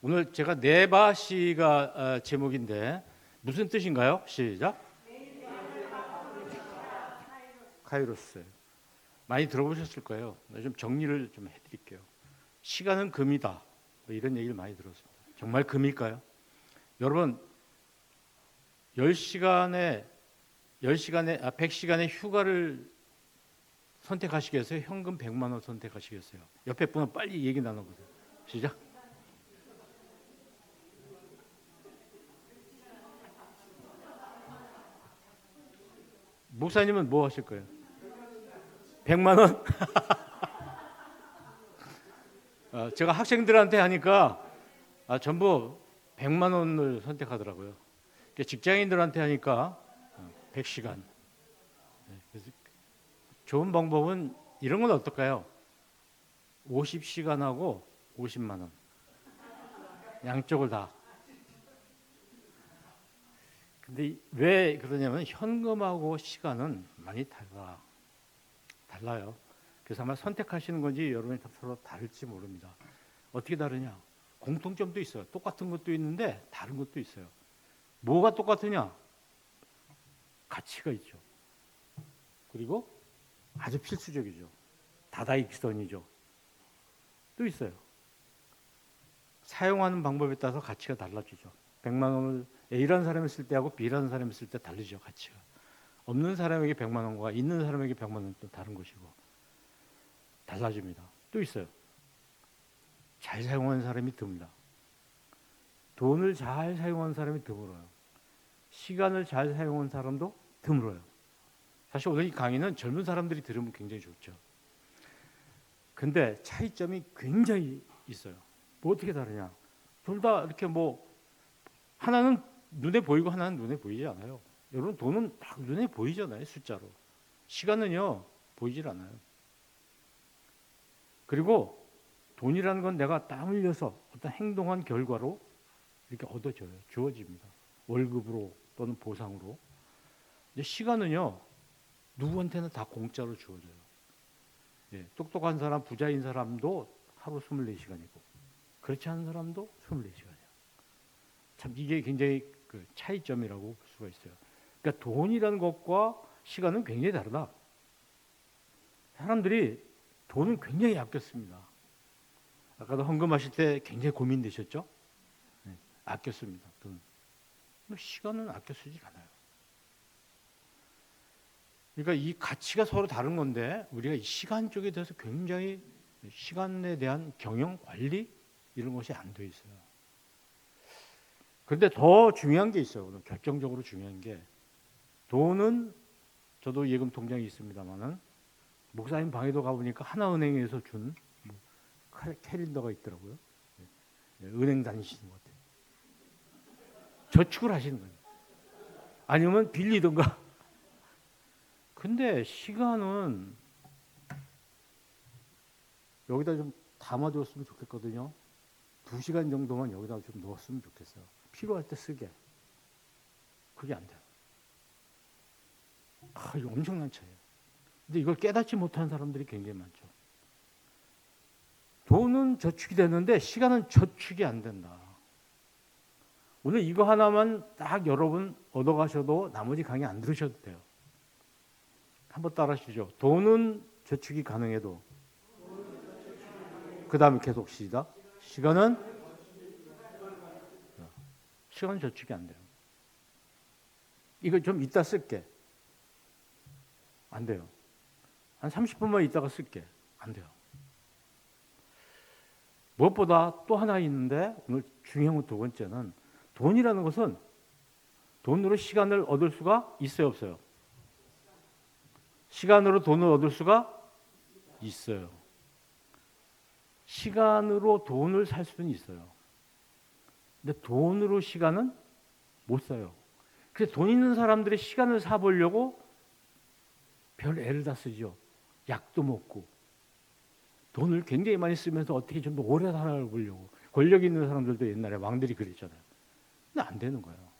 오늘 제가 네바시가 제목인데 무슨 뜻인가요? 시작. 카이로스. 많이 들어보셨을 거예요. 좀 정리를 좀 해드릴게요. 시간은 금이다. 뭐 이런 얘기를 많이 들었습니다. 정말 금일까요? 여러분 100시간의 휴가를 선택하시겠어요? 현금 100만 원 선택하시겠어요? 옆에 분은 빨리 얘기 나눠보세요. 시작. 목사님은 뭐 하실 거예요? 100만 원? 제가 학생들한테 하니까 전부 100만 원을 선택하더라고요. 직장인들한테 하니까 100시간. 그래서 좋은 방법은 이런 건 어떨까요? 50시간하고 50만 원. 양쪽을 다. 근데 왜 그러냐면 현금하고 시간은 많이 달라요. 그래서 아마 선택하시는 건지 여러분이 서로 다를지 모릅니다. 어떻게 다르냐? 공통점도 있어요. 똑같은 것도 있는데 다른 것도 있어요. 뭐가 똑같으냐? 가치가 있죠. 그리고 아주 필수적이죠. 다다익선이죠. 또 있어요. 사용하는 방법에 따라서 가치가 달라지죠. 100만 원을 A라는 사람이 쓸 때하고 B라는 사람이 쓸 때 다르죠. 가치가. 없는 사람에게 100만 원과 있는 사람에게 100만 원은 또 다른 것이고 달라집니다. 또 있어요. 잘 사용하는 사람이 드뭅니다. 돈을 잘 사용하는 사람이 드물어요. 시간을 잘 사용하는 사람도 드물어요. 사실 오늘 이 강의는 젊은 사람들이 들으면 굉장히 좋죠. 근데 차이점이 굉장히 있어요. 뭐 어떻게 다르냐? 둘 다 이렇게 하나는 눈에 보이고 하나는 눈에 보이지 않아요. 여러분 돈은 딱 눈에 보이잖아요. 숫자로. 시간은요 보이질 않아요. 그리고 돈이라는 건 내가 땀 흘려서 어떤 행동한 결과로 이렇게 얻어져요. 주어집니다. 월급으로 또는 보상으로. 근데 시간은요 누구한테나 다 공짜로 주어져요. 똑똑한 사람, 부자인 사람도 하루 24시간이고 그렇지 않은 사람도 24시간이에요. 참 이게 굉장히 그 차이점이라고 볼 수가 있어요. 그러니까 돈이라는 것과 시간은 굉장히 다르다. 사람들이 돈은 굉장히 아껴 씁니다. 아까도 헌금하실 때 굉장히 고민되셨죠? 아껴 씁니다. 돈. 시간은 아껴 쓰지 않아요. 그러니까 이 가치가 서로 다른 건데 우리가 이 시간 쪽에 대해서 굉장히 시간에 대한 경영 관리 이런 것이 안 돼 있어요. 그런데 더 중요한 게 있어요. 오늘 결정적으로 중요한 게 돈은 저도 예금 통장이 있습니다만은 목사님 방에도 가보니까 하나은행에서 준 캘린더가 있더라고요. 은행 다니시는 것 같아요. 저축을 하시는 거예요. 아니면 빌리든가. 근데 시간은 여기다 좀 담아두었으면 좋겠거든요. 2시간 정도만 여기다 좀 넣었으면 좋겠어요. 필요할 때 쓰게. 그게 안 돼요. 이거 엄청난 차이예요. 근데 이걸 깨닫지 못하는 사람들이 굉장히 많죠. 돈은 저축이 되는데 시간은 저축이 안 된다. 오늘 이거 하나만 딱 여러분 얻어가셔도 나머지 강의 안 들으셔도 돼요. 한번 따라하시죠. 돈은 저축이 가능해도 그 다음에 계속 시작. 시간은 저축이 안 돼요. 이거 좀 이따 쓸게. 안 돼요. 한 30분만 있다가 쓸게. 안 돼요. 무엇보다 또 하나 있는데 오늘 중요한 건 두 번째는 돈이라는 것은 돈으로 시간을 얻을 수가 있어요, 없어요? 시간으로 돈을 얻을 수가 있어요. 시간으로 돈을 살 수는 있어요. 근데 돈으로 시간은 못 사요. 그래서 돈 있는 사람들이 시간을 사보려고 별 애를 다 쓰죠. 약도 먹고 돈을 굉장히 많이 쓰면서 어떻게 좀 더 오래 살아보려고. 권력 있는 사람들도 옛날에 왕들이 그랬잖아요. 근데 안 되는 거예요.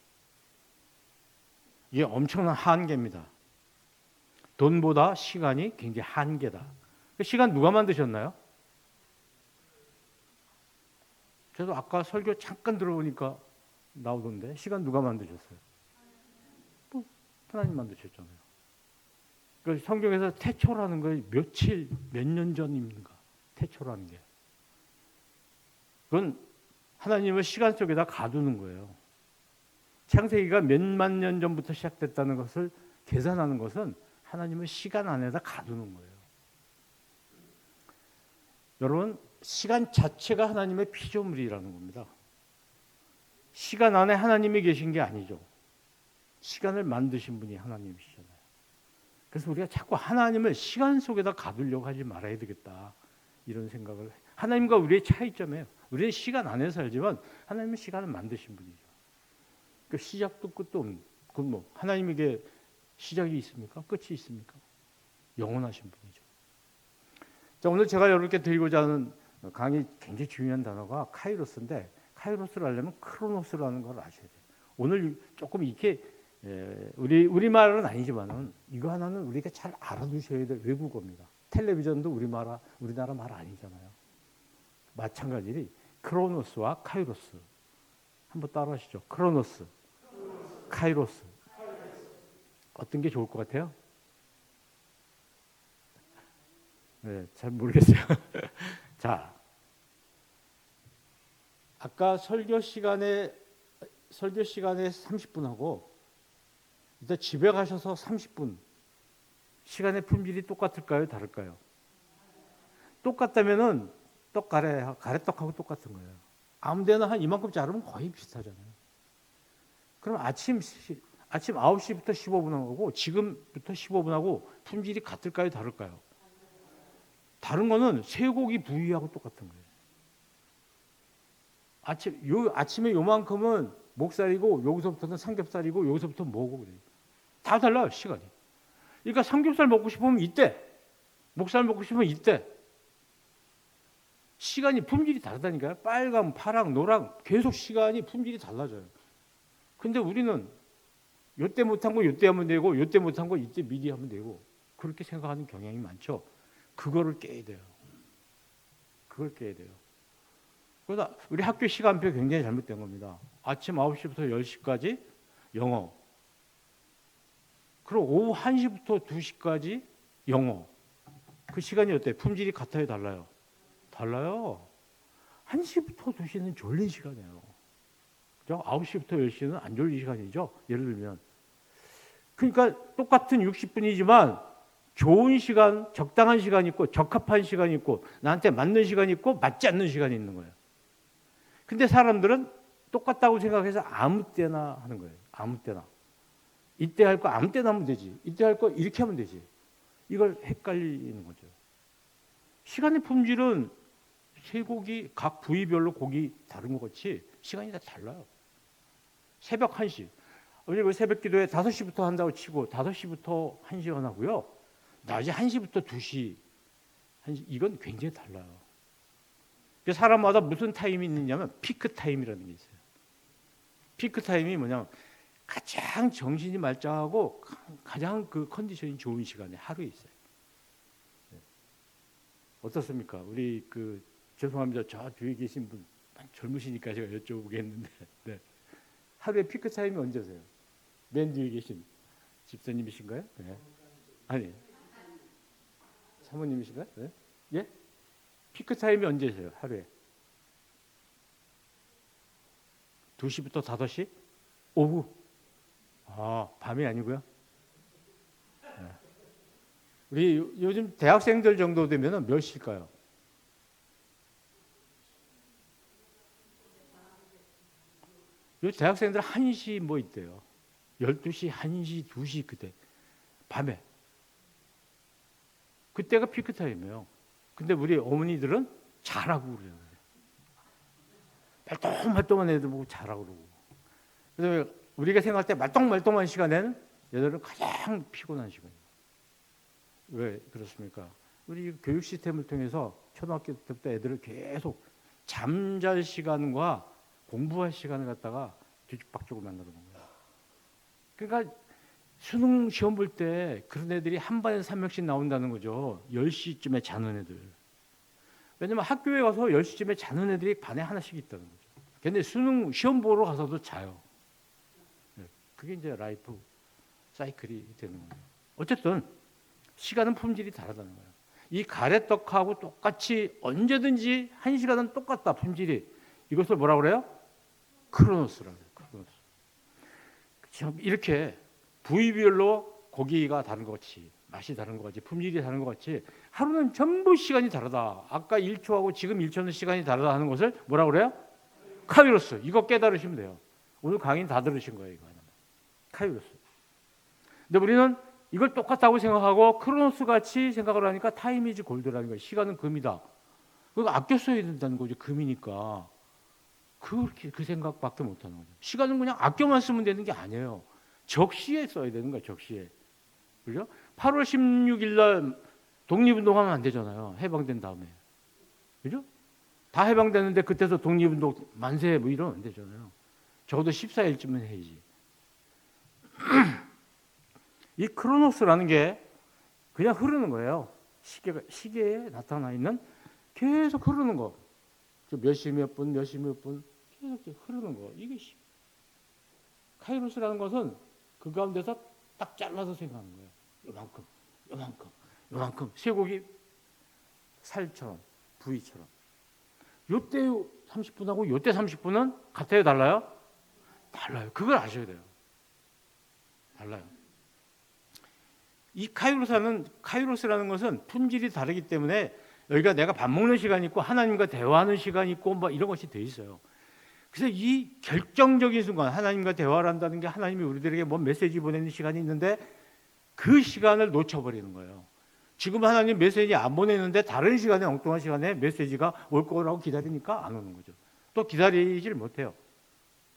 이게 엄청난 한계입니다. 돈보다 시간이 굉장히 한계다. 시간 누가 만드셨나요? 저도 아까 설교 잠깐 들어보니까 나오던데 시간 누가 만드셨어요? 뭐 하나님 만드셨잖아요. 그 성경에서 태초라는 걸 며칠 몇 년 전입니까? 태초라는 게 그건 하나님을 시간 속에다 가두는 거예요. 창세기가 몇만 년 전부터 시작됐다는 것을 계산하는 것은 하나님을 시간 안에다 가두는 거예요. 여러분, 시간 자체가 하나님의 피조물이라는 겁니다. 시간 안에 하나님이 계신 게 아니죠. 시간을 만드신 분이 하나님이시잖아요. 그래서 우리가 자꾸 하나님을 시간 속에다 가두려고 하지 말아야 되겠다. 이런 생각을 하나님과 우리의 차이점이에요. 우리는 시간 안에 살지만 하나님은 시간을 만드신 분이죠. 그 시작도 끝도 없는 그건 뭐 하나님에게 시작이 있습니까? 끝이 있습니까? 영원하신 분이죠. 자, 오늘 제가 여러분께 드리고자 하는 강의 굉장히 중요한 단어가 카이로스인데 카이로스를 하려면 크로노스라는 걸 아셔야 돼요. 오늘 조금 이렇게 우리말은 아니지만은 이거 하나는 우리가 잘 알아두셔야 될 외국어입니다. 텔레비전도 우리나라 말 아니잖아요. 마찬가지로 크로노스와 카이로스 한번 따라하시죠. 크로노스, 카이로스. 어떤 게 좋을 것 같아요? 네, 잘 모르겠어요. 자, 아까 설교 시간에 30분 하고 일단 집에 가셔서 30분 시간의 품질이 똑같을까요? 다를까요? 똑같다면은 가래떡하고 똑같은 거예요. 아무데나 한 이만큼 자르면 거의 비슷하잖아요. 그럼 아침 9시부터 15분하고 지금부터 15분하고 품질이 같을까요? 다를까요? 다른 거는 쇠고기 부위하고 똑같은 거예요. 아침에 요만큼은 목살이고 여기서부터는 삼겹살이고 여기서부터 뭐고 그래요. 다 달라요, 시간이. 그러니까 삼겹살 먹고 싶으면 이때, 목살 먹고 싶으면 이때. 시간이 품질이 다르다니까요. 빨강, 파랑, 노랑 계속 시간이 품질이 달라져요. 근데 우리는 요때 못한 거 요때 하면 되고 요때 못한 거 이때 미리 하면 되고 그렇게 생각하는 경향이 많죠. 그거를 깨야 돼요. 그걸 깨야 돼요. 그러다 우리 학교 시간표 굉장히 잘못된 겁니다. 아침 9시부터 10시까지 영어. 그리고 오후 1시부터 2시까지 영어. 그 시간이 어때요? 품질이 같아요? 달라요? 달라요. 1시부터 2시는 졸린 시간이에요. 그죠? 9시부터 10시는 안 졸린 시간이죠. 예를 들면. 그러니까 똑같은 60분이지만 좋은 시간, 적당한 시간이 있고 적합한 시간이 있고 나한테 맞는 시간이 있고 맞지 않는 시간이 있는 거예요. 근데 사람들은 똑같다고 생각해서 아무 때나 하는 거예요. 아무 때나. 이때 할 거 아무 때나 하면 되지. 이때 할 거 이렇게 하면 되지. 이걸 헷갈리는 거죠. 시간의 품질은 쇠고기 각 부위별로 고기 다른 것 같이 시간이 다 달라요. 새벽 1시. 우리 새벽 기도에 5시부터 한다고 치고 5시부터 1시간 하고요. 낮에 1시부터 2시. 이건 굉장히 달라요. 사람마다 무슨 타임이 있느냐면 피크 타임이라는 게 있어요. 피크 타임이 뭐냐면 가장 정신이 말짱하고 가장 그 컨디션이 좋은 시간에 하루에 있어요. 어떻습니까? 우리 죄송합니다. 저 뒤에 계신 분 젊으시니까 제가 여쭤보겠는데 네. 하루에 피크 타임이 언제세요? 맨 뒤에 계신 집사님이신가요? 네. 아니 사모님이신가요? 네? 예? 피크 타임이 언제세요? 하루에 2시부터 5시? 오후? 밤이 아니고요? 네. 우리 요즘 대학생들 정도 되면 몇 시일까요? 요 대학생들 1시 뭐 있대요. 12시, 1시, 2시 그때 밤에. 그때가 피크 타임이에요. 근데 우리 어머니들은 자라고 그래요. 말똥말똥한 애들 보고 자라고 그러고. 그래서 우리가 생각할 때 말똥말똥한 시간에는 얘들은 가장 피곤한 시간이에요. 왜 그렇습니까? 우리 교육 시스템을 통해서 초등학교 때부터 애들을 계속 잠잘 시간과 공부할 시간을 갖다가 뒤죽박죽을 만들어 놓은 거예요. 그러니까 수능 시험 볼 때 그런 애들이 한 반에 3명씩 나온다는 거죠. 10시쯤에 자는 애들. 왜냐면 학교에 가서 10시쯤에 자는 애들이 반에 하나씩 있다는 거죠. 근데 수능 시험 보러 가서도 자요. 그게 이제 라이프 사이클이 되는 거예요. 어쨌든 시간은 품질이 다르다는 거예요. 이 가래떡하고 똑같이 언제든지 1시간은 똑같다, 품질이. 이것을 뭐라고 그래요? 크로노스라고 해요. 크로노스. 이렇게 부위별로 고기가 다른 것 같이, 맛이 다른 것 같이, 품질이 다른 것 같이 하루는 전부 시간이 다르다. 아까 1초하고 지금 1초는 시간이 다르다 하는 것을 뭐라고 그래요? 카이로스. 이거 깨달으시면 돼요. 오늘 강의 다 들으신 거예요. 이거 카이로스. 근데 우리는 이걸 똑같다고 생각하고 크로노스 같이 생각을 하니까 타임 이즈 골드라는 거예요. 시간은 금이다. 그거 아껴 써야 된다는 거죠. 금이니까. 그렇게 그 생각밖에 못 하는 거죠. 시간은 그냥 아껴만 쓰면 되는 게 아니에요. 적시에 써야 되는 거예요. 적시에. 그죠? 8월 16일 날 독립운동하면 안 되잖아요. 해방된 다음에. 그죠? 다 해방됐는데 그때서 독립운동 만세 뭐 이러면 안 되잖아요. 적어도 14일쯤은 해야지. 이 크로노스라는 게 그냥 흐르는 거예요. 시계에 나타나 있는 계속 흐르는 거. 몇 시 몇 분, 몇 시 몇 분 계속 흐르는 거. 이게 카이로스라는 것은 그 가운데서 딱 잘라서 생각하는 거예요. 요만큼, 요만큼, 요만큼. 쇠고기 살처럼, 부위처럼. 요때 30분하고 요때 30분은 같아요, 달라요? 달라요. 그걸 아셔야 돼요. 달라요. 이 카이로스라는 것은 품질이 다르기 때문에 여기가 내가 밥 먹는 시간이 있고 하나님과 대화하는 시간이 있고 뭐 이런 것이 돼 있어요. 그래서 이 결정적인 순간 하나님과 대화를 한다는 게 하나님이 우리들에게 뭔 메시지 보내는 시간이 있는데 그 시간을 놓쳐버리는 거예요. 지금 하나님 메시지 안 보내는데 다른 시간에 엉뚱한 시간에 메시지가 올 거라고 기다리니까 안 오는 거죠. 또 기다리질 못해요.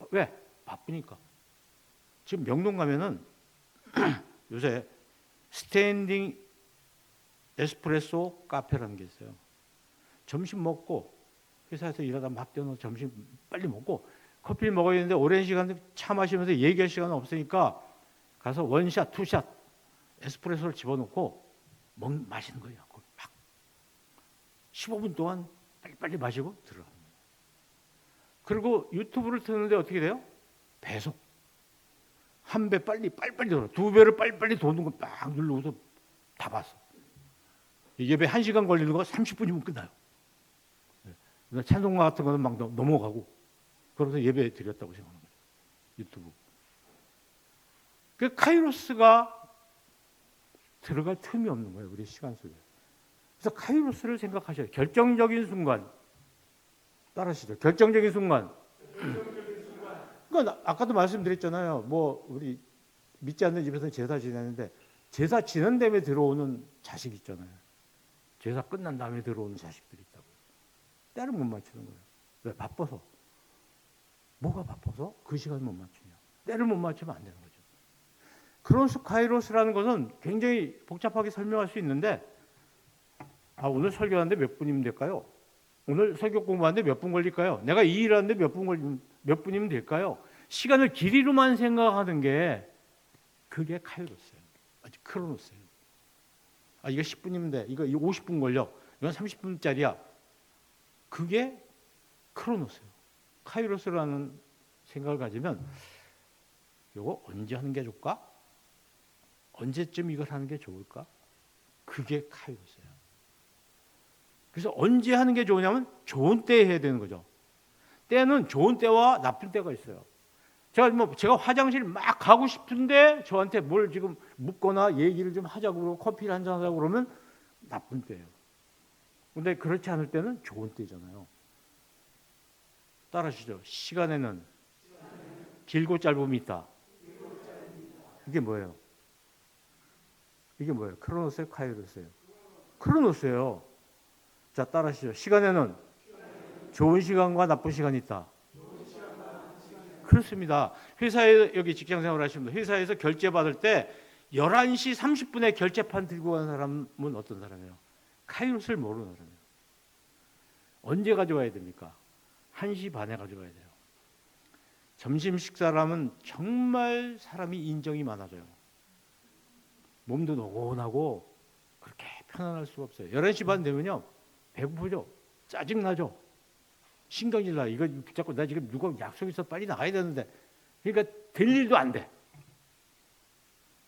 왜? 바쁘니까. 지금 명동 가면은 요새 스탠딩 에스프레소 카페라는 게 있어요. 점심 먹고 회사에서 일하다 막 뛰어서 점심 빨리 먹고 커피를 먹어야 되는데 오랜 시간 차 마시면서 얘기할 시간은 없으니까 가서 원샷, 투샷 에스프레소를 집어넣고 마시는 거예요. 막 15분 동안 빨리빨리 마시고 들어가는 거예요. 그리고 유튜브를 트는데 어떻게 돼요? 배속. 한 배 빨리빨리 돌아. 두 배를 빨리빨리 도는 거 막 누르고서 다 봤어. 예배 1시간 걸리는 거 30분이면 끝나요. 찬송가 같은 거는 막 넘어가고 그러면서 예배 드렸다고 생각하는 거예요. 유튜브. 그 카이로스가 들어갈 틈이 없는 거예요. 우리 시간 속에. 그래서 카이로스를 생각하셔야 돼요. 결정적인 순간. 따라하시죠. 결정적인 순간. 그러니까 아까도 말씀드렸잖아요. 뭐 우리 믿지 않는 집에서는 제사 지내는데 제사 지는 다음에 들어오는 자식 있잖아요. 제사 끝난 다음에 들어오는 자식들이 있다고. 때를 못 맞추는 거예요. 왜? 바빠서. 뭐가 바빠서? 그 시간을 못 맞추냐. 때를 못 맞추면 안 되는 거죠. 크로노스 카이로스라는 것은 굉장히 복잡하게 설명할 수 있는데 오늘 설교하는데 몇 분이면 될까요? 오늘 설교 공부하는데 몇 분 걸릴까요? 내가 이 일하는데 몇 분이면 될까요? 시간을 길이로만 생각하는 게 그게 카이로스예요. 아주 크로노스예요. 이거 10분이면 돼. 이거 50분 걸려. 이건 30분짜리야. 그게 크로노스예요. 카이로스라는 생각을 가지면 이거 언제 하는 게 좋을까? 언제쯤 이걸 하는 게 좋을까? 그게 카이로스예요. 그래서 언제 하는 게 좋으냐면 좋은 때에 해야 되는 거죠. 때는 좋은 때와 나쁜 때가 있어요. 제가 화장실 막 가고 싶은데 저한테 뭘 지금 묻거나 얘기를 좀 하자고 그러고 커피를 한잔 하자고 그러면 나쁜 때예요. 근데 그렇지 않을 때는 좋은 때잖아요. 따라하시죠. 시간에는 길고 짧음이 있다. 이게 뭐예요? 이게 뭐예요? 크로노스예요? 카이로스예요? 크로노스예요. 자, 따라하시죠. 시간에는 좋은 시간과 나쁜 시간이 있다. 그렇습니다. 회사에 여기 직장생활 하시는 분, 회사에서 결제 받을 때 11시 30분에 결제판 들고 간 사람은 어떤 사람이에요? 카이로스를 모르는 사람이에요. 언제 가져와야 됩니까? 1시 반에 가져와야 돼요. 점심 식사라면 정말 사람이 인정이 많아져요. 몸도 노곤하고 그렇게 편안할 수가 없어요. 11시 반 되면요 배고프죠. 짜증나죠? 신경질 나. 이거 붙잡고 나 지금 누가 약속 있어 빨리 나가야 되는데. 그러니까 될 일도 안 돼.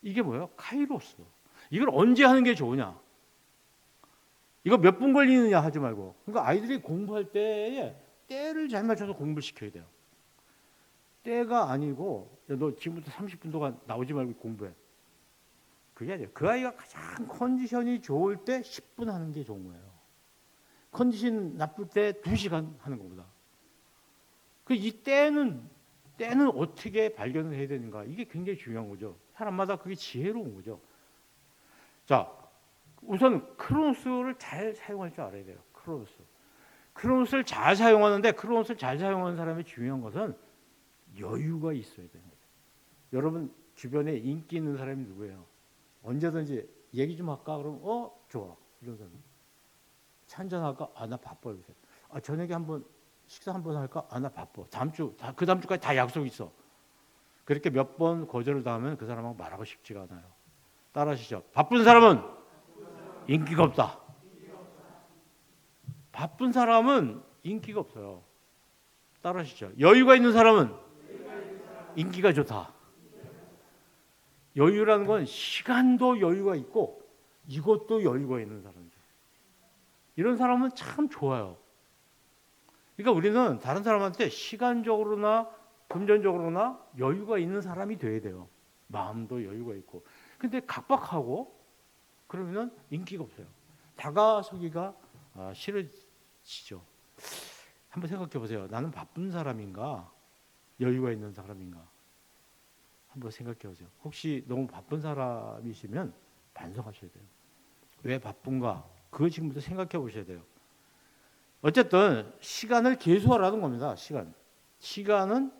이게 뭐예요? 카이로스. 이걸 언제 하는 게 좋으냐? 이거 몇 분 걸리느냐 하지 말고. 그러니까 아이들이 공부할 때에 때를 잘 맞춰서 공부를 시켜야 돼요. 때가 아니고 너 지금부터 30분 동안 나오지 말고 공부해. 그게 아니에요. 그 아이가 가장 컨디션이 좋을 때 10분 하는 게 좋은 거예요. 컨디션 나쁠 때 2시간 하는 것보다. 이 때는 어떻게 발견을 해야 되는가? 이게 굉장히 중요한 거죠. 사람마다 그게 지혜로운 거죠. 자, 우선 크로노스를 잘 사용할 줄 알아야 돼요. 크로노스를 잘 사용하는데 크로노스를 잘 사용하는 사람의 중요한 것은 여유가 있어야 돼요. 여러분 주변에 인기 있는 사람이 누구예요? 언제든지 얘기 좀 할까? 그러면 좋아. 이런 사람. 차 한잔 할까? 나 바빠. 요새. 저녁에 한번 식사 한번 할까? 나 바빠. 그 다음 주까지 다 약속 있어. 그렇게 몇 번 거절을 당하면 그 사람하고 말하고 싶지가 않아요. 따라하시죠. 바쁜 사람은 인기가 없다. 바쁜 사람은 인기가 없어요. 따라하시죠. 여유가 있는 사람은 인기가 좋다. 여유라는 건 시간도 여유가 있고 이것도 여유가 있는 사람이죠. 이런 사람은 참 좋아요. 그러니까 우리는 다른 사람한테 시간적으로나 금전적으로나 여유가 있는 사람이 돼야 돼요. 마음도 여유가 있고. 근데 각박하고 그러면 인기가 없어요. 다가서기가 싫어지죠. 한번 생각해 보세요. 나는 바쁜 사람인가? 여유가 있는 사람인가? 한번 생각해 보세요. 혹시 너무 바쁜 사람이시면 반성하셔야 돼요. 왜 바쁜가? 그거 지금부터 생각해 보셔야 돼요. 어쨌든 시간을 계수하라는 겁니다. 시간은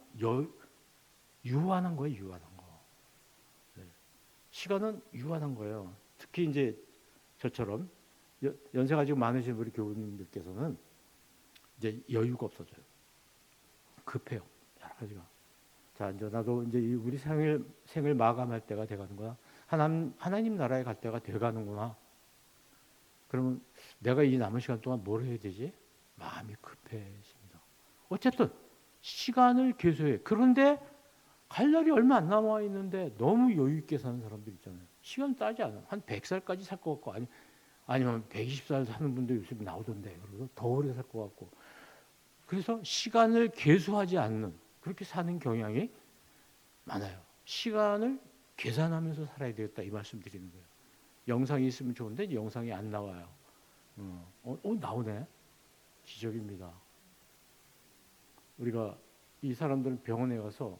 유한한 거예요. 유한한 거. 네. 시간은 유한한 거예요. 특히 이제 저처럼 연세가 지금 많으신 우리 교우님들께서는 이제 여유가 없어져요. 급해요. 여러 가지가. 자, 이제 나도 이제 우리 생을 마감할 때가 돼가는구나. 하나님 나라에 갈 때가 돼가는구나. 그러면 내가 이 남은 시간 동안 뭘 해야 되지? 마음이 급해집니다. 어쨌든 시간을 계수해. 그런데 갈 날이 얼마 안 남아 있는데 너무 여유 있게 사는 사람들 있잖아요. 시간 따지 않아. 한 100살까지 살 것 같고 아니면 120살 사는 분도 요즘 나오던데. 그래서 더 오래 살 것 같고. 그래서 시간을 계수하지 않는 그렇게 사는 경향이 많아요. 시간을 계산하면서 살아야 되겠다 이 말씀 드리는 거예요. 영상이 있으면 좋은데 영상이 안 나와요. 나오네. 기적입니다. 우리가 이 사람들은 병원에 가서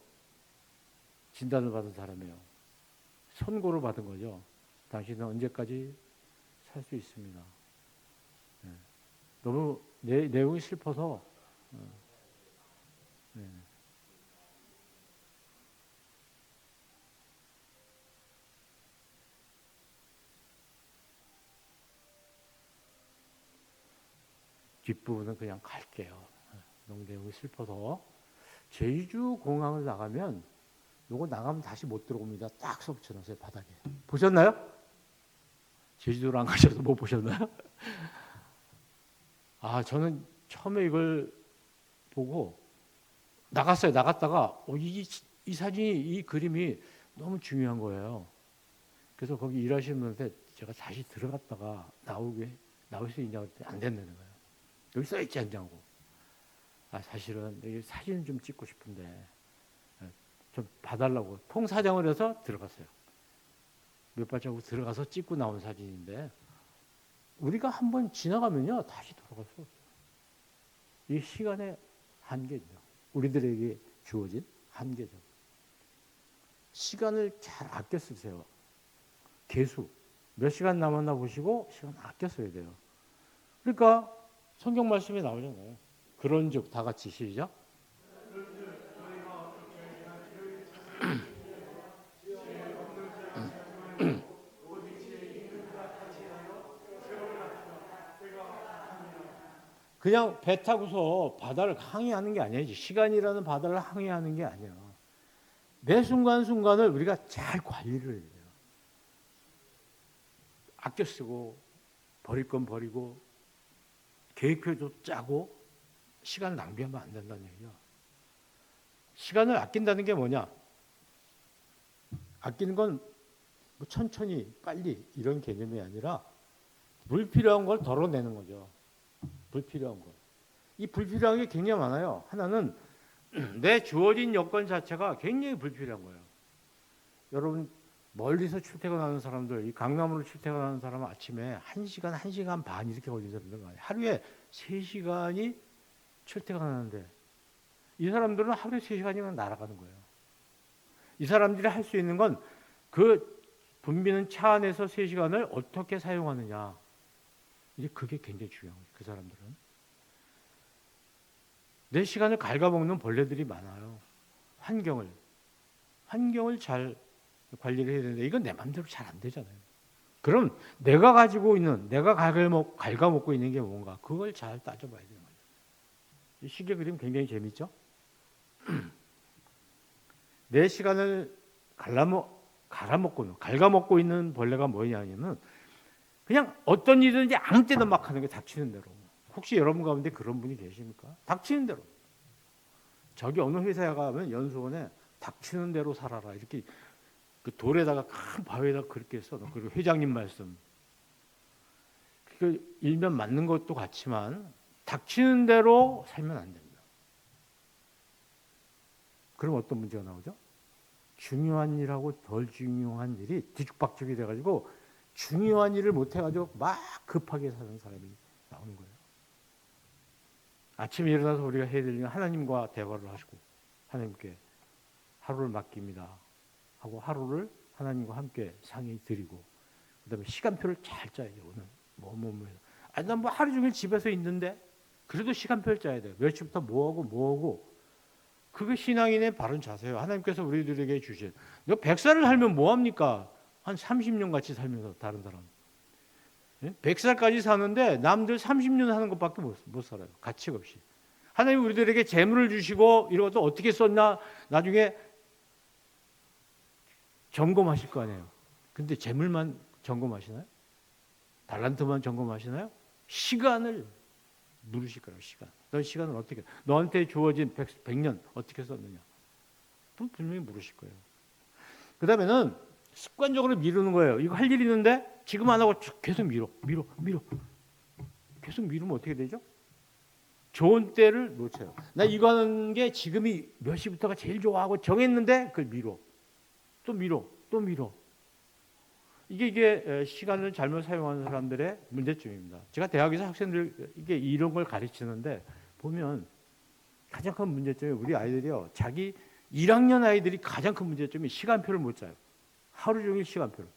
진단을 받은 사람이에요. 선고를 받은 거죠. 당신은 언제까지 살 수 있습니다. 네. 너무 내용이 슬퍼서 네. 뒷부분은 그냥 갈게요. 너무 내용이 슬퍼서. 제주 공항을 나가면 요거 나가면 다시 못 들어옵니다. 딱 서 붙여놨어요. 바닥에. 보셨나요? 제주도를 안 가셔서 못 보셨나요? 저는 처음에 이걸 보고 나갔어요. 나갔다가 이 사진이 이 그림이 너무 중요한 거예요. 그래서 거기 일하시는 분한테 제가 다시 들어갔다가 나올 수 있냐고 했더니 안 된다는 거예요. 여기 써 있지 않냐고. 사실은 이 사진을 좀 찍고 싶은데 좀 봐달라고 통사정을 해서 들어갔어요. 몇 발자국 들어가서 찍고 나온 사진인데 우리가 한번 지나가면요 다시 돌아갈 수 없어요. 이 시간의 한계죠. 우리들에게 주어진 한계죠. 시간을 잘 아껴 쓰세요. 계수 몇 시간 남았나 보시고 시간 아껴 써야 돼요. 그러니까 성경 말씀에 나오잖아요. 그런즉 다 같이 시작. 그냥 배 타고서 바다를 항해하는 게 아니지. 시간이라는 바다를 항해하는 게 아니야. 매 순간순간을 우리가 잘 관리를 해야 돼요. 아껴 쓰고 버릴 건 버리고 계획표도 짜고 시간을 낭비하면 안 된다는 얘기죠. 시간을 아낀다는 게 뭐냐? 아끼는 건 뭐 천천히 빨리 이런 개념이 아니라 불필요한 걸 덜어내는 거죠. 불필요한 거. 이 불필요한 게 굉장히 많아요. 하나는 내 주어진 여건 자체가 굉장히 불필요한 거예요. 여러분 멀리서 출퇴근하는 사람들, 이 강남으로 출퇴근하는 사람은 아침에 1시간, 1시간 반 이렇게 걸리는 사람들 많아요. 하루에 3시간이 출퇴근하는데 이 사람들은 하루에 3시간이면 날아가는 거예요. 이 사람들이 할 수 있는 건 그 붐비는 차 안에서 3시간을 어떻게 사용하느냐. 이제 그게 굉장히 중요한 거예요. 그 사람들은. 내 시간을 갉아먹는 벌레들이 많아요. 환경을 잘 관리를 해야 되는데 이건 내 마음대로 잘 안 되잖아요. 그럼 내가 가지고 있는, 내가 갉아먹고 있는 게 뭔가 그걸 잘 따져봐야 되는 거예요. 이 시계 그림 굉장히 재밌죠? 내 시간을 갉아먹고 있는 벌레가 뭐냐면 그냥 어떤 일이든지 아무 때나 막 하는 게 닥치는 대로. 혹시 여러분 가운데 그런 분이 계십니까? 닥치는 대로. 저기 어느 회사에 가면 연수원에 닥치는 대로 살아라 이렇게 그 돌에다가 큰 바위에다 그렇게 써놓고 그리고 회장님 말씀. 그 일면 맞는 것도 같지만 닥치는 대로 살면 안 됩니다. 그럼 어떤 문제가 나오죠? 중요한 일하고 덜 중요한 일이 뒤죽박죽이 돼가지고 중요한 일을 못해가지고 막 급하게 사는 사람이 나오는 거예요. 아침에 일어나서 우리가 해야 될 일은 하나님과 대화를 하시고 하나님께 하루를 맡깁니다 하고 하루를 하나님과 함께 상의 드리고 그다음에 시간표를 잘 짜야 돼요. 오늘 난 뭐 하루 종일 집에서 있는데 그래도 시간표를 짜야 돼요. 몇 시부터 뭐하고 그게 신앙인의 바른 자세예요. 하나님께서 우리들에게 주신. 너 100살을 살면 뭐합니까? 한 30년 같이 살면서 다른 사람. 100살까지 사는데 남들 30년 사는 것밖에 못 살아요. 가치가 없이. 하나님 우리들에게 재물을 주시고 이런 것도 어떻게 썼나 나중에 점검하실 거 아니에요. 근데 재물만 점검하시나요? 달란트만 점검하시나요? 시간을 물으실 거라고. 시간. 너 시간을 어떻게, 너한테 주어진 100년 어떻게 썼느냐. 분명히 물으실 거예요. 그 다음에는 습관적으로 미루는 거예요. 이거 할 일이 있는데 지금 안 하고 계속 미뤄. 계속 미루면 어떻게 되죠? 좋은 때를 놓쳐요. 나 이거 하는 게 지금이 몇 시부터가 제일 좋아하고 정했는데 그걸 미뤄. 또 미뤄. 이게 시간을 잘못 사용하는 사람들의 문제점입니다. 제가 대학에서 학생들 이게 이런 걸 가르치는데 보면 가장 큰 문제점이 우리 아이들이요. 자기 1학년 아이들이 가장 큰 문제점이 시간표를 못 짜요. 하루 종일 시간표를.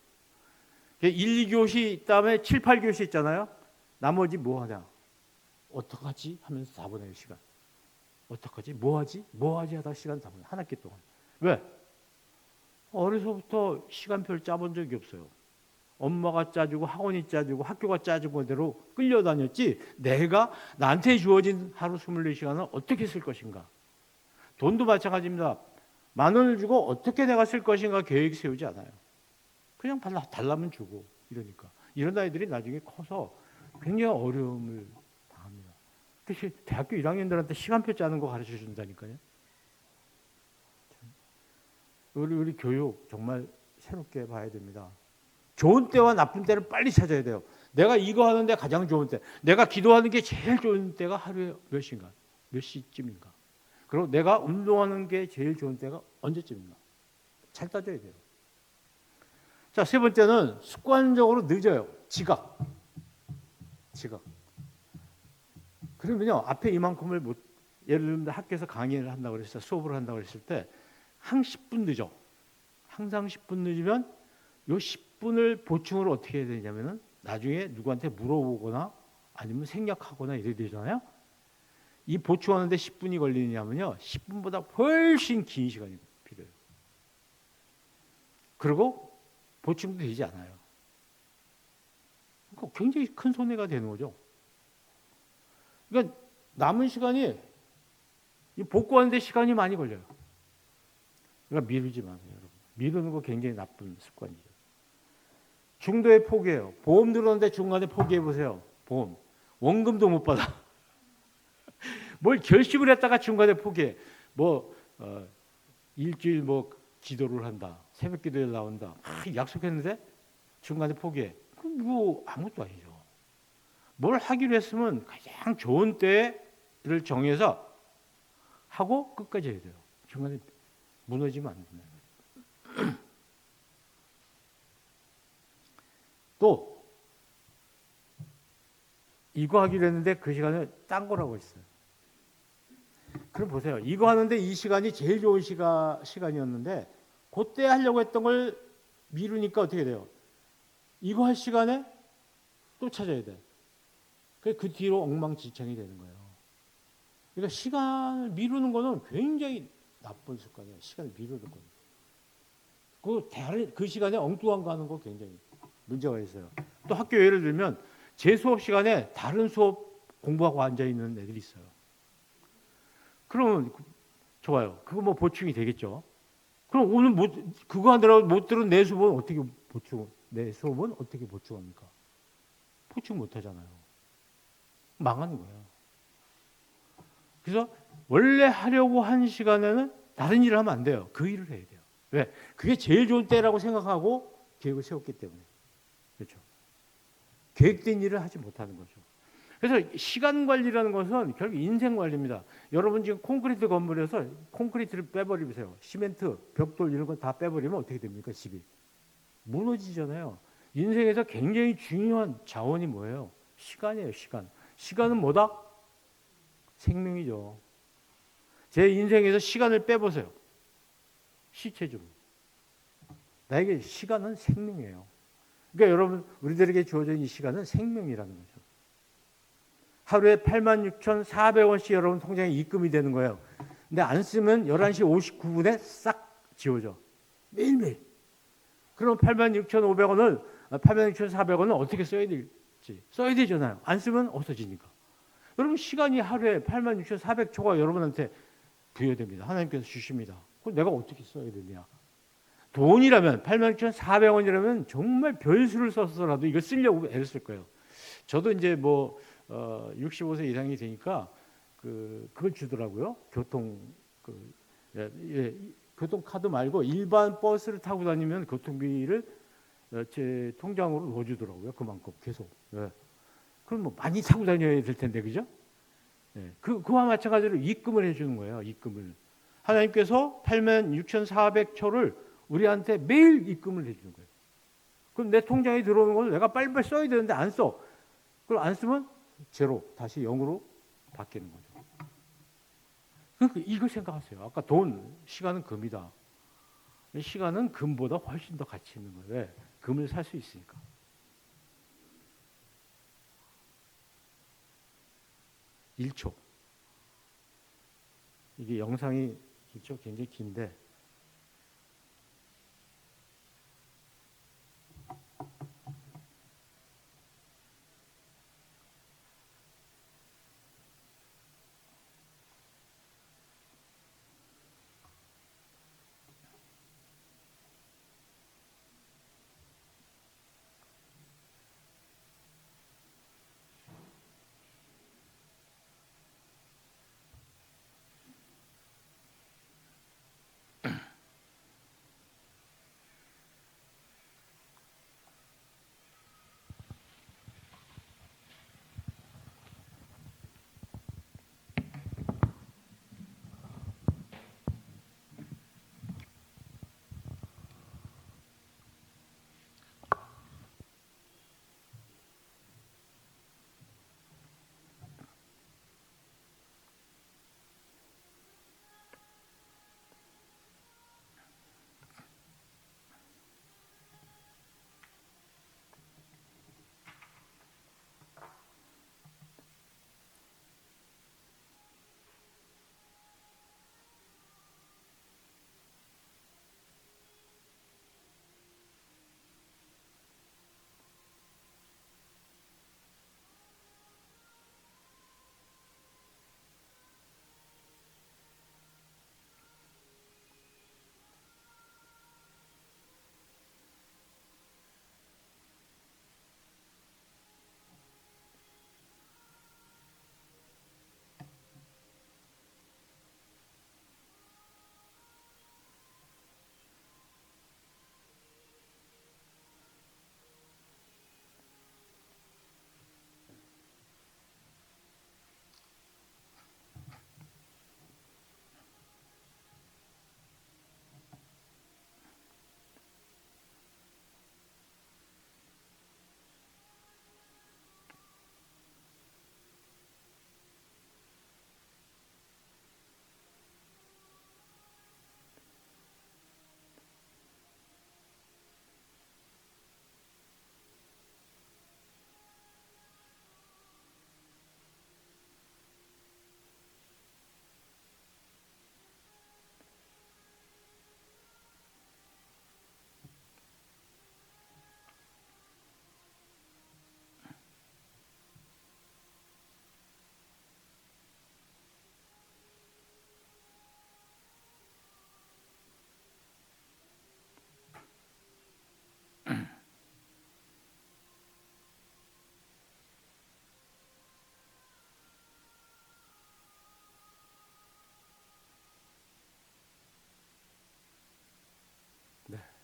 1, 2교시 다음에 7, 8교시 있잖아요. 나머지 뭐 하냐. 어떡하지? 하면서 다 보내요. 시간. 어떡하지? 뭐 하지 하다 시간 다 보내요. 한 학기 동안. 왜? 어려서부터 시간표를 짜본 적이 없어요. 엄마가 짜주고 학원이 짜주고 학교가 짜준 거대로 끌려다녔지 내가 나한테 주어진 하루 24시간을 어떻게 쓸 것인가. 돈도 마찬가지입니다. 10,000원을 주고 어떻게 내가 쓸 것인가 계획 세우지 않아요. 그냥 달라면 주고 이러니까. 이런 아이들이 나중에 커서 굉장히 어려움을 당합니다. 특히 대학교 1학년들한테 시간표 짜는 거 가르쳐 준다니까요. 우리 교육 정말 새롭게 봐야 됩니다. 좋은 때와 나쁜 때를 빨리 찾아야 돼요. 내가 이거 하는데 가장 좋은 때, 내가 기도하는 게 제일 좋은 때가 하루에 몇 시인가, 몇 시쯤인가. 그리고 내가 운동하는 게 제일 좋은 때가 언제쯤인가. 잘 따져야 돼요. 자, 세 번째는 습관적으로 늦어요. 지각. 그러면요, 앞에 이만큼을 예를 들면 학교에서 강의를 한다고 그랬을 때, 수업을 한다고 그랬을 때, 한 10분 늦어. 항상 10분 늦으면 요 10분을 보충을 어떻게 해야 되냐면은 나중에 누구한테 물어보거나 아니면 생략하거나 이래야 되잖아요. 이 보충하는데 10분이 걸리냐면요. 10분보다 훨씬 긴 시간이 필요해요. 그리고 보충도 되지 않아요. 그러니까 굉장히 큰 손해가 되는 거죠. 그러니까 남은 시간이 복구하는데 시간이 많이 걸려요. 그러니까 미루지 마세요, 여러분. 미루는 거 굉장히 나쁜 습관이죠. 중도에 포기해요. 보험 들었는데 중간에 포기해 보세요. 보험. 원금도 못 받아. 뭘 결심을 했다가 중간에 포기해. 뭐 일주일 뭐 기도를 한다. 새벽 기도에 나온다. 약속했는데 중간에 포기해. 그럼 뭐 아무것도 아니죠. 뭘 하기로 했으면 가장 좋은 때를 정해서 하고 끝까지 해야 돼요. 중간에 무너지면 안 됩니다. 또 이거 하기로 했는데 그 시간에 딴 거라고 했어요. 그럼 보세요. 이거 하는데 이 시간이 제일 좋은 시간이었는데 그때 하려고 했던 걸 미루니까 어떻게 돼요? 이거 할 시간에 또 찾아야 돼. 그 뒤로 엉망진창이 되는 거예요. 그러니까 시간을 미루는 거는 굉장히 나쁜 습관이에요. 시간을 미루는 거는. 그 시간에 엉뚱한 거 하는 거 굉장히 문제가 있어요. 또 학교 예를 들면 제 수업 시간에 다른 수업 공부하고 앉아 있는 애들이 있어요. 그러면 좋아요. 그거 뭐 보충이 되겠죠. 그럼 오늘 그거 하느라고 못 들은 내 수업은 어떻게 보충합니까? 보충 못 하잖아요. 망하는 거예요. 그래서 원래 하려고 한 시간에는 다른 일을 하면 안 돼요. 그 일을 해야 돼요. 왜? 그게 제일 좋은 때라고 생각하고 계획을 세웠기 때문에. 그렇죠. 계획된 일을 하지 못하는 거죠. 그래서 시간 관리라는 것은 결국 인생 관리입니다. 여러분 지금 콘크리트 건물에서 콘크리트를 빼버리세요. 시멘트, 벽돌 이런 거 다 빼버리면 어떻게 됩니까? 집이 무너지잖아요. 인생에서 굉장히 중요한 자원이 뭐예요? 시간이에요. 시간. 시간은 뭐다? 생명이죠. 제 인생에서 시간을 빼보세요. 실체적으로. 나에게 시간은 생명이에요. 그러니까 여러분 우리들에게 주어진 이 시간은 생명이라는 거죠. 하루에 86,400원씩 여러분 통장에 입금이 되는 거예요. 근데 안 쓰면 11시 59분에 싹 지워져. 매일매일. 그럼 86,500원을 86,400원을 어떻게 써야 될지 써야 되잖아요. 안 쓰면 없어지니까. 여러분 시간이 하루에 86,400초가 여러분한테 부여됩니다. 하나님께서 주십니다. 그럼 내가 어떻게 써야 되냐? 돈이라면 86,400원이라면 정말 별수를 써서라도 이걸 쓰려고 애를 쓸 거예요. 저도 이제 뭐 65세 이상이 되니까 그걸 주더라고요. 교통카드 말고 일반 버스를 타고 다니면 교통비를 제 통장으로 넣어주더라고요. 그만큼 계속. 예. 그럼 뭐 많이 타고 다녀야 될 텐데, 그죠? 예. 그와 마찬가지로 입금을 해주는 거예요. 입금을. 하나님께서 86,400초를 우리한테 매일 입금을 해주는 거예요. 그럼 내 통장에 들어오는 걸 내가 빨리빨리 써야 되는데 안 써. 그럼 안 쓰면 제로, 다시 0으로 바뀌는 거죠. 그러니까 이걸 생각하세요. 아까 돈, 시간은 금이다. 시간은 금보다 훨씬 더 가치 있는 거예요. 왜? 금을 살 수 있으니까. 1초. 이게 영상이 굉장히 긴데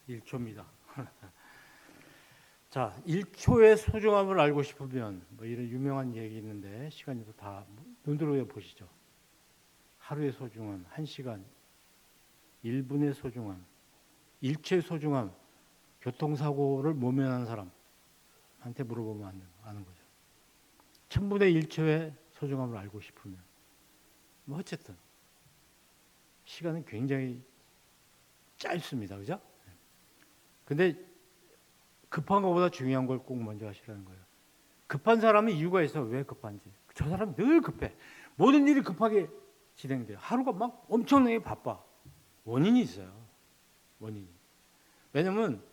1초입니다. 자, 1초의 소중함을 알고 싶으면 뭐 이런 유명한 얘기 있는데 시간이 다 눈으로 보시죠. 하루의 소중함, 1시간, 1분의 소중함, 1초의 소중함, 교통사고를 모면한 사람한테 물어보면 아는 거죠. 1000분의 1초의 소중함을 알고 싶으면 뭐 어쨌든 시간은 굉장히 짧습니다. 그죠? 근데 급한 것보다 중요한 걸 꼭 먼저 하시라는 거예요. 급한 사람은 이유가 있어. 왜 급한지. 저 사람은 늘 급해. 모든 일이 급하게 진행돼요. 하루가 막 엄청나게 바빠. 원인이 있어요. 원인이. 왜냐면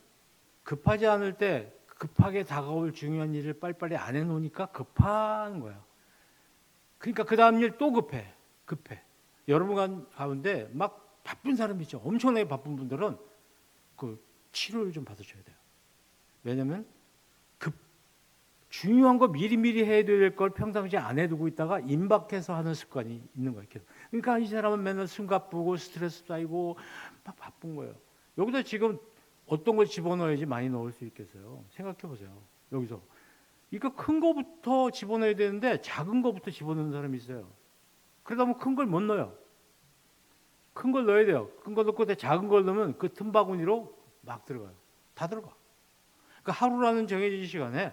급하지 않을 때 급하게 다가올 중요한 일을 빨리빨리 안 해놓으니까 급한 거야. 그러니까 그 다음 일 또 급해. 여러분 가운데 막 바쁜 사람이 있죠. 엄청나게 바쁜 분들은 그 치료를 좀 받으셔야 돼요. 왜냐면 중요한 거 미리미리 해야 될 걸 평상시에 안 해두고 있다가 임박해서 하는 습관이 있는 거예요. 그러니까 이 사람은 맨날 숨가쁘고 스트레스 쌓이고 막 바쁜 거예요. 여기서 지금 어떤 걸 집어넣어야지 많이 넣을 수 있겠어요? 생각해 보세요. 여기서 이거 큰 거부터 집어넣어야 되는데 작은 거부터 집어넣는 사람이 있어요. 그러다 보면 큰 걸 못 넣어요. 큰 걸 넣어야 돼요. 큰 거 넣고 작은 걸 넣으면 그 틈바구니로 막 들어가요. 다 들어가. 그러니까 하루라는 정해진 시간에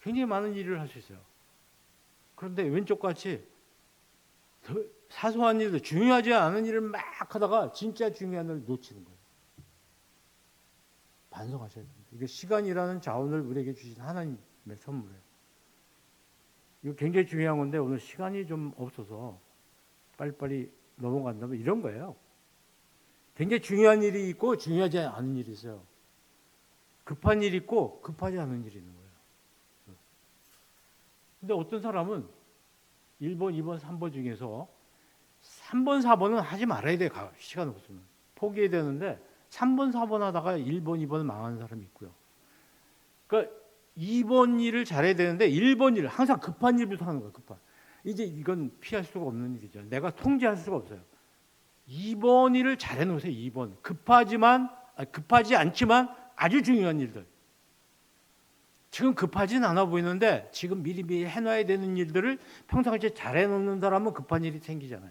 굉장히 많은 일을 할 수 있어요. 그런데 왼쪽 같이 사소한 일들, 중요하지 않은 일을 막 하다가 진짜 중요한 일을 놓치는 거예요. 반성하셔야 됩니다. 이게 시간이라는 자원을 우리에게 주신 하나님의 선물이에요. 이거 굉장히 중요한 건데 오늘 시간이 좀 없어서 빨리빨리 넘어간다면 이런 거예요. 굉장히 중요한 일이 있고 중요하지 않은 일이 있어요. 급한 일이 있고 급하지 않은 일이 있는 거예요. 근데 어떤 사람은 1번, 2번, 3번 중에서 3번, 4번은 하지 말아야 돼요. 시간 없으면. 포기해야 되는데 3번, 4번 하다가 1번, 2번 망하는 사람이 있고요. 그러니까 2번 일을 잘해야 되는데 1번 일, 항상 급한 일부터 하는 거예요. 급한. 이제 이건 피할 수가 없는 일이죠. 내가 통제할 수가 없어요. 2번 일을 잘해 놓으세요. 2번. 급하지 않지만 아주 중요한 일들. 지금 급하진 않아 보이는데 지금 미리 해놔야 되는 일들을 평상시에 잘 해놓는 사람은 급한 일이 생기잖아요.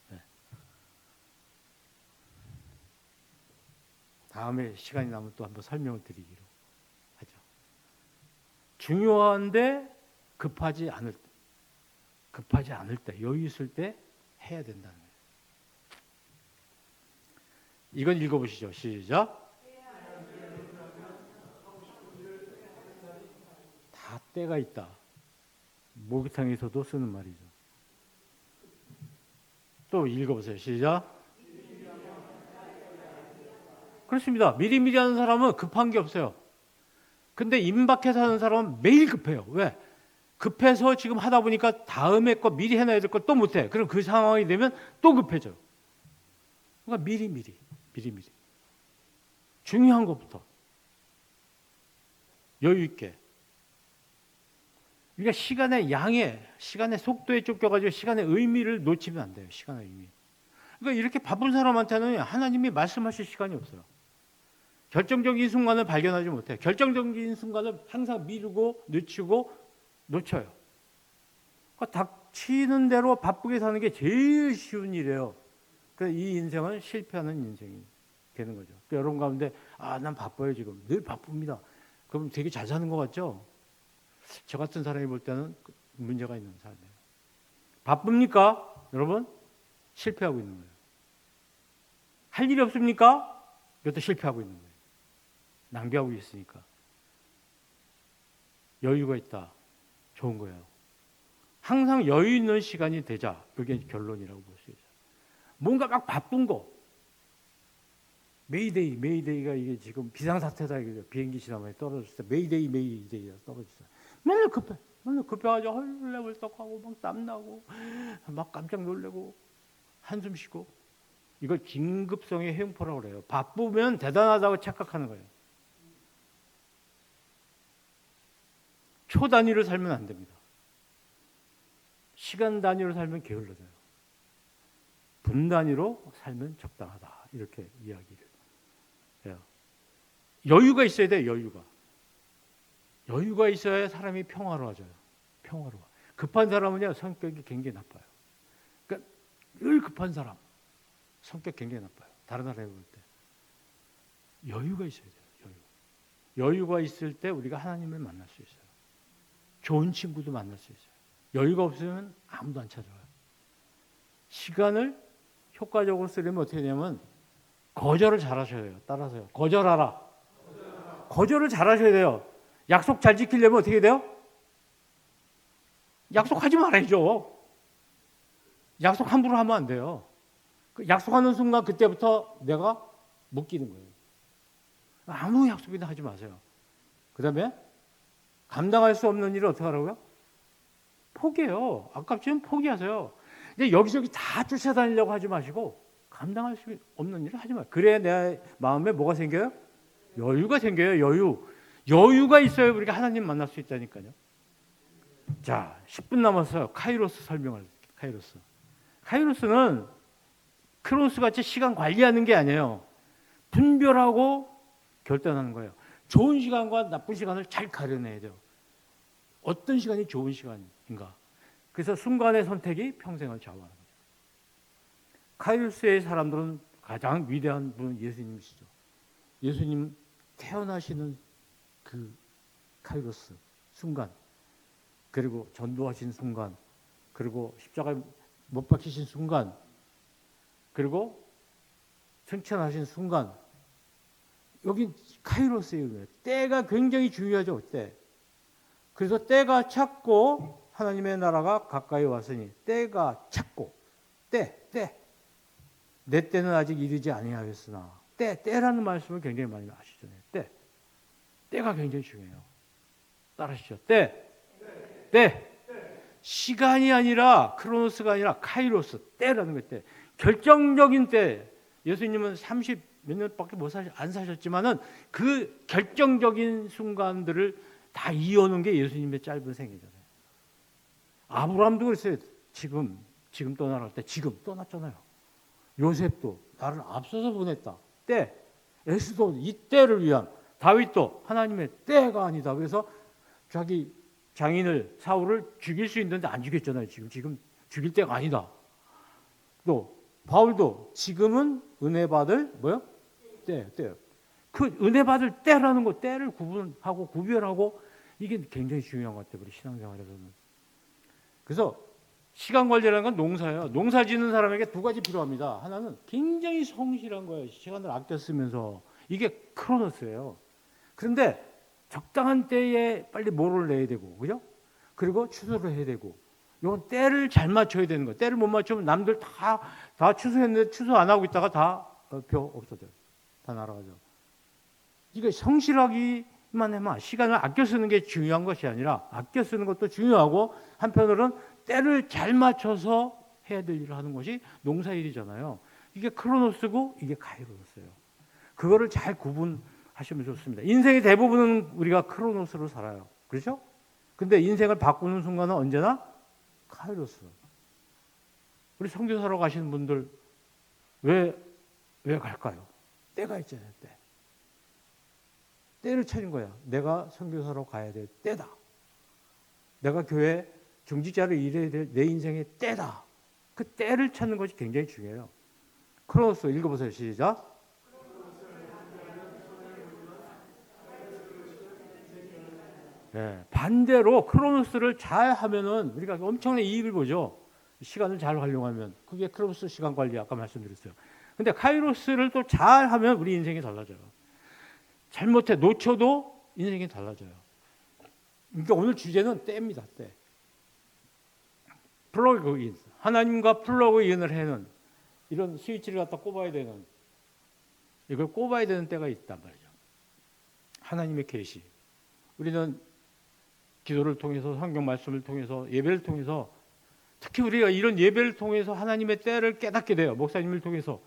네. 다음에 시간이 나면 또 한번 설명을 드리기로 하죠. 중요한데 급하지 않을 때, 여유 있을 때 해야 된다는 거예요. 이건 읽어보시죠. 시작. 다 때가 있다. 목욕탕에서도 쓰는 말이죠. 또 읽어보세요. 시작. 그렇습니다. 미리미리 하는 사람은 급한 게 없어요. 근데 임박해서 하는 사람은 매일 급해요. 왜? 급해서 지금 하다 보니까 다음에 거 미리 해놔야 될 걸 또 못해. 그럼 그 상황이 되면 또 급해져요. 그러니까 미리미리. 중요한 것부터 여유 있게. 그러니까 시간의 속도에 쫓겨가지고 시간의 의미를 놓치면 안 돼요. 시간의 의미. 그러니까 이렇게 바쁜 사람한테는 하나님이 말씀하실 시간이 없어요. 결정적인 순간을 발견하지 못해요. 결정적인 순간을 항상 미루고 늦추고 놓쳐요. 그러니까 닥치는 대로 바쁘게 사는 게 제일 쉬운 일이에요. 그래서 이 인생은 실패하는 인생이 되는 거죠. 그러니까 여러분 가운데 난 바빠요 지금. 늘 바쁩니다. 그럼 되게 잘 사는 것 같죠? 저 같은 사람이 볼 때는 문제가 있는 사람이에요. 바쁩니까? 여러분? 실패하고 있는 거예요. 할 일이 없습니까? 이것도 실패하고 있는 거예요. 낭비하고 있으니까. 여유가 있다. 좋은 거예요. 항상 여유 있는 시간이 되자. 그게 결론이라고 볼 수 있어요. 뭔가 막 바쁜 거. 메이데이가 이게 지금 비상사태다. 비행기 지나면 떨어졌을 때 메이데이가 떨어졌어요. 맨날 급해가지고 헐레벌떡하고 막 땀나고 막 깜짝 놀래고 한숨 쉬고. 이걸 긴급성의 횡포라고 그래요. 바쁘면 대단하다고 착각하는 거예요. 초 단위로 살면 안 됩니다. 시간 단위로 살면 게을러져요. 분 단위로 살면 적당하다. 이렇게 이야기를 여유가 있어야 돼. 여유가 있어야 사람이 평화로워져요. 평화로워. 급한 사람은요 성격이 굉장히 나빠요. 그러니까 늘 급한 사람 성격 굉장히 나빠요. 다른 나라에 볼 때 여유가 있어야 돼요. 여유가 있을 때 우리가 하나님을 만날 수 있어요. 좋은 친구도 만날 수 있어요. 여유가 없으면 아무도 안 찾아와요. 시간을 효과적으로 쓰려면 어떻게 되냐면 거절을 잘하셔야 돼요. 따라서요. 거절하라. 거절을 잘하셔야 돼요. 약속 잘 지키려면 어떻게 돼요? 약속하지 말아야죠. 약속 함부로 하면 안 돼요. 그 약속하는 순간 그때부터 내가 묶이는 거예요. 아무 약속이나 하지 마세요. 그 다음에 감당할 수 없는 일을 어떻게 하라고요? 포기해요. 아깝지만 포기하세요. 이제 여기저기 다 쫓아다니려고 하지 마시고 감당할 수 없는 일을 하지 마세요. 그래야 내 마음에 뭐가 생겨요? 여유가 생겨요. 여유가 있어야 우리가 하나님 만날 수 있다니까요. 자, 10분 남았어요. 카이로스 설명할 카이로스. 카이로스는 크로노스 같이 시간 관리하는 게 아니에요. 분별하고 결단하는 거예요. 좋은 시간과 나쁜 시간을 잘 가려내야 돼요. 어떤 시간이 좋은 시간인가. 그래서 순간의 선택이 평생을 좌우하는 거죠. 카이로스의 사람들은 가장 위대한 분은 예수님이시죠. 예수님 태어나시는 그 카이로스 순간, 그리고 전도하신 순간, 그리고 십자가에 못 박히신 순간, 그리고 승천하신 순간, 여기 카이로스예요. 때가 굉장히 중요하죠. 때. 그래서 때가 찼고 하나님의 나라가 가까이 왔으니 때가 찼고 때. 내 때는 아직 이르지 아니하였으나 때라는 말씀을 굉장히 많이 아시잖아요. 때가 굉장히 중요해요. 따라하시죠. 때. 시간이 아니라 크로노스가 아니라 카이로스 때라는 것. 때. 결정적인 때. 예수님은 30 몇 년밖에 안 사셨지만은 그 결정적인 순간들을 다 이어놓은 게 예수님의 짧은 생애잖아요. 아브라함도 그랬어요. 지금 떠나갈 때 지금 떠났잖아요. 요셉도 나를 앞서서 보냈다. 때. 에스도 이 때를 위한. 다윗도 하나님의 때가 아니다. 그래서 자기 장인을 사울을 죽일 수 있는데 안 죽였잖아요. 지금 죽일 때가 아니다. 또 바울도 지금은 은혜 받을 때. 그 은혜 받을 때라는 거, 때를 구분하고 구별하고 이게 굉장히 중요한 것 같아요. 우리 신앙생활에서는. 그래서 시간 관리라는 건 농사예요. 농사 짓는 사람에게 두 가지 필요합니다. 하나는 굉장히 성실한 거예요. 시간을 아껴 쓰면서. 이게 크로노스예요. 그런데 적당한 때에 빨리 모를 내야 되고, 그죠? 그리고 취소를 해야 되고, 이건 때를 잘 맞춰야 되는 거예요. 때를 못 맞추면 남들 다 취소했는데 취소 안 하고 있다가 다 없어져요. 다 날아가죠. 이게 성실하기만 하면 시간을 아껴 쓰는 게 중요한 것이 아니라 아껴 쓰는 것도 중요하고 한편으로는 때를 잘 맞춰서 해야 될 일을 하는 것이 농사일이잖아요. 이게 크로노스고 이게 카이로스예요. 그거를 잘 구분하시면 좋습니다. 인생의 대부분은 우리가 크로노스로 살아요. 그렇죠? 근데 인생을 바꾸는 순간은 언제나 카이로스. 우리 선교사로 가시는 분들 왜 갈까요? 때가 있잖아요. 때를 찾은 거야. 내가 선교사로 가야 될 때다. 내가 교회 중직자로 일해야 될 내 인생의 때다. 그 때를 찾는 것이 굉장히 중요해요. 크로노스 읽어보세요. 시작. 네, 반대로 크로노스를 잘 하면은 우리가 엄청난 이익을 보죠. 시간을 잘 활용하면 그게 크로노스 시간 관리 아까 말씀드렸어요. 근데 카이로스를 또 잘 하면 우리 인생이 달라져요. 잘못해 놓쳐도 인생이 달라져요. 그러니까 오늘 주제는 때입니다. 때. 플러그인. 하나님과 플러그인을 해는 이런 스위치를 갖다 꼽아야 되는 이걸 꼽아야 되는 때가 있단 말이죠. 하나님의 계시. 우리는 기도를 통해서 성경 말씀을 통해서 예배를 통해서 특히 우리가 이런 예배를 통해서 하나님의 때를 깨닫게 돼요. 목사님을 통해서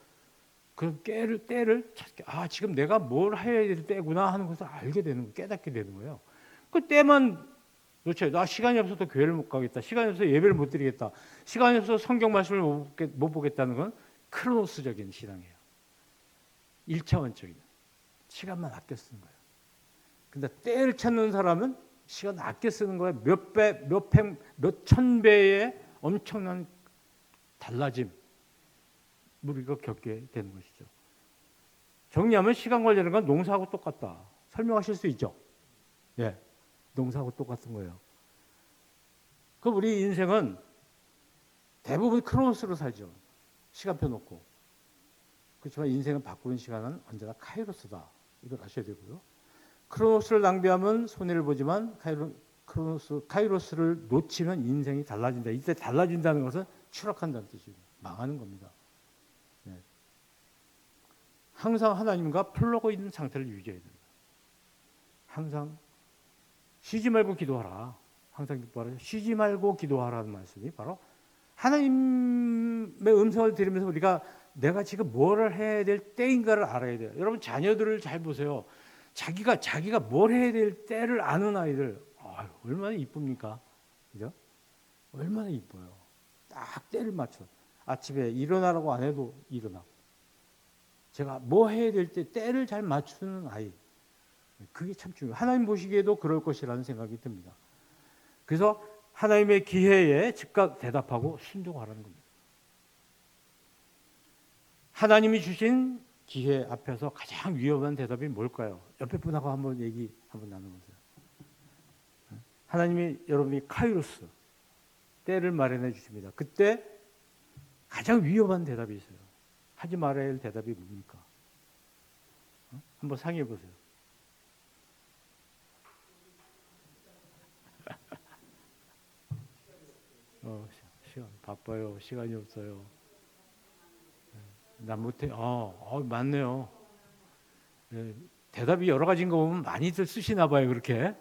그 때를 찾게 지금 내가 뭘 해야 될 때구나 하는 것을 알게 되는 거예요. 깨닫게 되는 거예요. 그 때만 놓쳐요. 나 시간이 없어서 교회를 못 가겠다. 시간이 없어서 예배를 못 드리겠다. 시간이 없어서 성경 말씀을 못 보겠다는 건 크로노스적인 신앙이에요. 1차원적인. 시간만 아껴 쓰는 거예요. 근데 때를 찾는 사람은 시간 아껴 쓰는 거에 몇 배, 몇 천 배의 엄청난 달라짐 우리가 겪게 되는 것이죠. 정리하면 시간 관리라는 건 농사하고 똑같다. 설명하실 수 있죠? 예, 농사하고 똑같은 거예요. 그럼 우리 인생은 대부분 크로노스로 살죠. 시간표 놓고. 그렇지만 인생을 바꾸는 시간은 언제나 카이로스다. 이걸 아셔야 되고요. 크로노스를 낭비하면 손해를 보지만 카이로스를 놓치면 인생이 달라진다. 이때 달라진다는 것은 추락한다는 뜻이에요. 망하는 겁니다. 네. 항상 하나님과 플러그 있는 상태를 유지해야 됩니다. 항상 쉬지 말고 기도하라. 항상 기도하라. 쉬지 말고 기도하라는 말씀이 바로 하나님의 음성을 들으면서 우리가 내가 지금 뭐를 해야 될 때인가를 알아야 돼요. 여러분 자녀들을 잘 보세요. 자기가 뭘 해야 될 때를 아는 아이들, 얼마나 이쁩니까? 그죠? 얼마나 이뻐요. 딱 때를 맞춰. 아침에 일어나라고 안 해도 일어나고. 제가 뭐 해야 될 때 때를 잘 맞추는 아이. 그게 참 중요해요. 하나님 보시기에도 그럴 것이라는 생각이 듭니다. 그래서 하나님의 기회에 즉각 대답하고 순종하라는 겁니다. 하나님이 주신 기회 앞에서 가장 위험한 대답이 뭘까요? 옆에 분하고 한번 얘기 한번 나눠보세요. 하나님이 여러분이 카이로스 때를 마련해 주십니다. 그때 가장 위험한 대답이 있어요. 하지 말아야 할 대답이 뭡니까? 한번 상의해 보세요. 시간 바빠요. 시간이 없어요. 난 못해. 맞네요. 네, 대답이 여러 가지인 거 보면 많이들 쓰시나 봐요. 그렇게.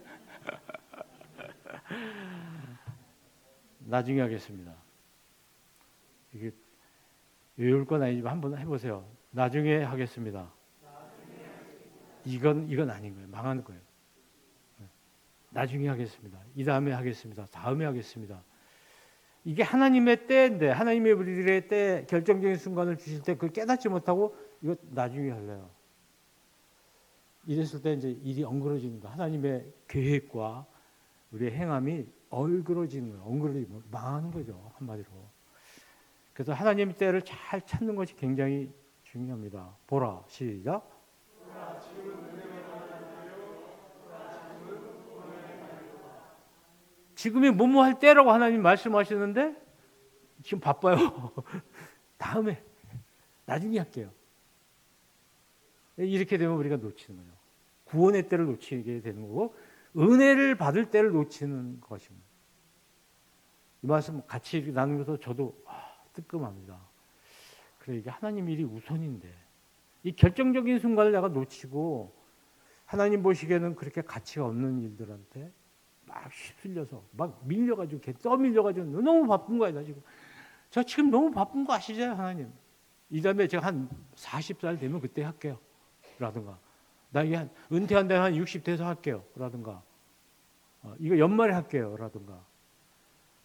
나중에 하겠습니다. 이게 외울 건 아니지만 한번 해보세요. 나중에 하겠습니다. 이건 아닌 거예요. 망하는 거예요. 나중에 하겠습니다. 이 다음에 하겠습니다. 다음에 하겠습니다. 이게 하나님의 때인데 하나님의 우리들의 때 결정적인 순간을 주실 때 그걸 깨닫지 못하고 이거 나중에 할래요. 이랬을 때 이제 일이 엉그러지는 거. 하나님의 계획과 우리의 행함이 얼그러지는 거예요. 엉그러지면 망하는 거죠. 한마디로. 그래서 하나님의 때를 잘 찾는 것이 굉장히 중요합니다. 보라, 시작. 지금이 뭐뭐 할 때라고 하나님 말씀하시는데 지금 바빠요. 다음에 나중에 할게요. 이렇게 되면 우리가 놓치는 거예요. 구원의 때를 놓치게 되는 거고 은혜를 받을 때를 놓치는 것입니다. 이 말씀 같이 나누면서 저도 뜨끔합니다. 그래 이게 하나님 일이 우선인데 이 결정적인 순간을 내가 놓치고 하나님 보시기에는 그렇게 가치가 없는 일들한테 막 휩쓸려서 막 밀려가지고 떠밀려가지고 너무 바쁜 거야 나 지금. 저 지금 너무 바쁜 거 아시죠 하나님? 이 다음에 제가 한 40살 되면 그때 할게요. 라든가 나 이게 한 은퇴한 데는 한 60 돼서 할게요. 라든가 이거 연말에 할게요. 라든가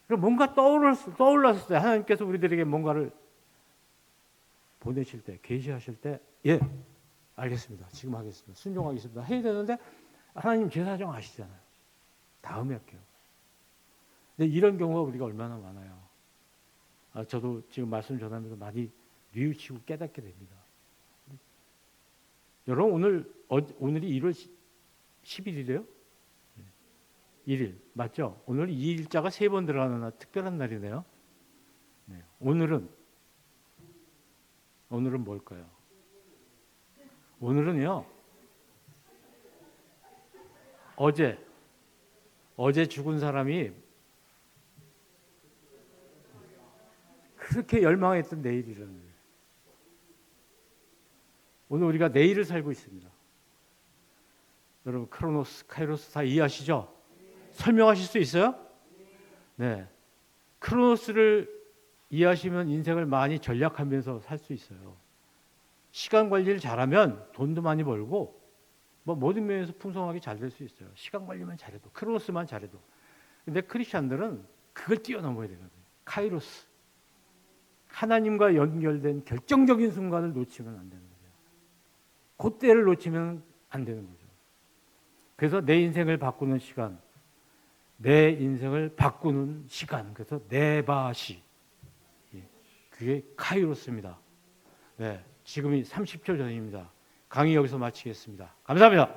그럼 뭔가 떠올랐을 때 하나님께서 우리들에게 뭔가를 보내실 때 계시하실 때 예 알겠습니다. 지금 하겠습니다. 순종하겠습니다. 해야 되는데 하나님 제 사정 아시잖아요. 다음에 할게요. 근데 이런 경우가 우리가 얼마나 많아요. 저도 지금 말씀 전하면서 많이 뉘우치고 깨닫게 됩니다. 여러분 오늘이 1월 11일이에요? 1일 맞죠? 오늘 이 일자가 3번 들어가는 특별한 날이네요. 네. 오늘은 뭘까요? 오늘은요. 어제 죽은 사람이 그렇게 열망했던 내일이라는 거예요. 오늘 우리가 내일을 살고 있습니다. 여러분 크로노스, 카이로스 다 이해하시죠? 설명하실 수 있어요? 네. 크로노스를 이해하시면 인생을 많이 전략하면서 살 수 있어요. 시간 관리를 잘하면 돈도 많이 벌고 모든 면에서 풍성하게 잘 될 수 있어요. 시간 관리만 잘해도 크로노스만 잘해도. 근데 크리스천들은 그걸 뛰어넘어야 되거든요. 카이로스. 하나님과 연결된 결정적인 순간을 놓치면 안 되는 거예요. 그때를 놓치면 안 되는 거죠. 그래서 내 인생을 바꾸는 시간, 내 인생을 바꾸는 시간, 그래서 네바시, 그게 카이로스입니다. 네, 지금이 30초 전입니다. 강의 여기서 마치겠습니다. 감사합니다.